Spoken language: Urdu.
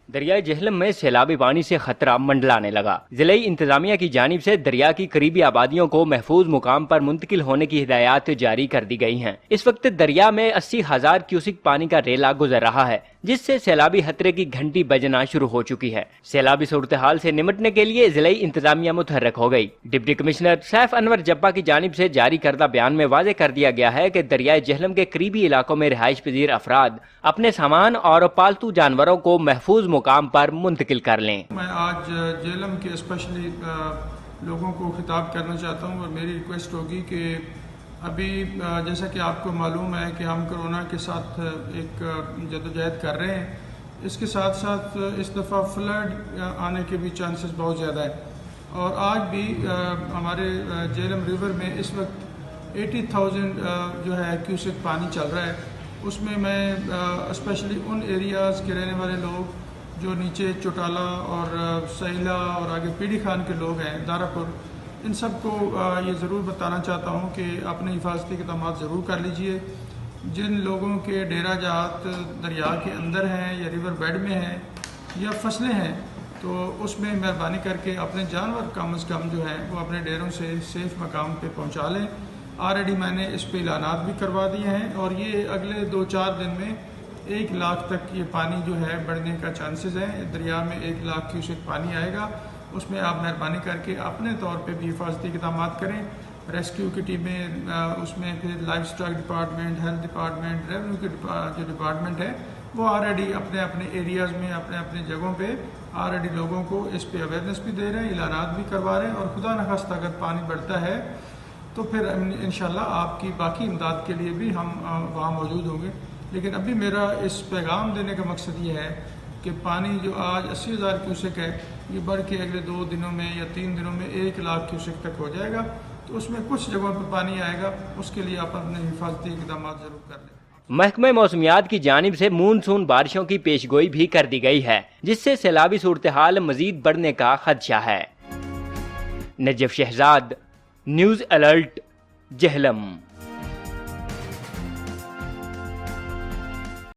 دریائے جہلم میں سیلابی پانی سے خطرہ منڈلانے لگا۔ ضلعی انتظامیہ کی جانب سے دریا کی قریبی آبادیوں کو محفوظ مقام پر منتقل ہونے کی ہدایات جاری کر دی گئی ہیں۔ اس وقت دریا میں 80,000 کیوسک پانی کا ریلا گزر رہا ہے، جس سے سیلابی خطرے کی گھنٹی بجنا شروع ہو چکی ہے۔ سیلابی صورتحال سے نمٹنے کے لیے ضلعی انتظامیہ متحرک ہو گئی۔ ڈپٹی کمشنر سیف انور جبا کی جانب سے جاری کردہ بیان میں واضح کر دیا گیا ہے کہ دریائے جہلم کے قریبی علاقوں میں رہائش پذیر افراد اپنے سامان اور پالتو جانوروں کو محفوظ مقام پر منتقل کر لیں۔ میں آج جہلم کے اسپیشلی لوگوں کو خطاب کرنا چاہتا ہوں اور میری ریکویسٹ ہوگی کہ ابھی جیسا کہ آپ کو معلوم ہے کہ ہم کرونا کے ساتھ ایک جدوجہد کر رہے ہیں، اس کے ساتھ ساتھ اس دفعہ فلڈ آنے کے بھی چانسز بہت زیادہ ہیں، اور آج بھی ہمارے جہلم ریور میں اس وقت 80,000 جو ہے کیوسک پانی چل رہا ہے۔ اس میں اسپیشلی ان ایریاز کے رہنے والے لوگ جو نیچے چوٹالہ اور سہیلا اور آگے پیڑی خان کے لوگ ہیں، دارا پور، ان سب کو یہ ضرور بتانا چاہتا ہوں کہ اپنے حفاظتی اقدامات ضرور کر لیجئے۔ جن لوگوں کے ڈیرہ جات دریا کے اندر ہیں یا ریور بیڈ میں ہیں یا فصلیں ہیں، تو اس میں مہربانی کر کے اپنے جانور کم از کم جو ہیں وہ اپنے ڈیروں سے سیف مقام پہ پہنچا لیں۔ آلریڈی میں نے اس پہ اعلانات بھی کروا دیے ہیں، اور یہ اگلے 2-4 دن میں 1 لاکھ تک یہ پانی جو ہے بڑھنے کا چانسز ہے۔ دریا میں 1 لاکھ کیوسک پانی آئے گا۔ اس میں آپ مہربانی کر کے اپنے طور پہ بھی حفاظتی اقدامات کریں۔ ریسکیو کی ٹیمیں، اس میں پھر life stock department, health department, revenue کے جو ڈپارٹمنٹ ہے، وہ آلریڈی اپنے اپنے ایریاز میں اپنے اپنے جگہوں پہ آلریڈی لوگوں کو اس پہ اویئرنیس بھی دے رہے ہیں، اعلانات بھی کروا رہے ہیں، اور خدا نخواستہ اگر پانی بڑھتا ہے تو پھر انشاءاللہ آپ کی باقی امداد کے لیے بھی ہم وہاں موجود ہوں گے۔ لیکن ابھی میرا اس پیغام دینے کا مقصد یہ ہے کہ پانی جو آج 80,000 کیوسک ہے، یہ بڑھ کے اگلے 2 دنوں میں یا 3 دنوں میں 1 لاکھ کیوسک تک ہو جائے گا۔ تو اس میں کچھ جگہوں پہ پانی آئے گا، اس کے لیے آپ اپنے حفاظتی اقدامات ضرور کر لیں۔ محکمہ موسمیات کی جانب سے مونسون بارشوں کی پیشگوئی بھی کر دی گئی ہے، جس سے سیلابی صورتحال مزید بڑھنے کا خدشہ ہے۔ Najaf Shahzad, news alert, Jhelum.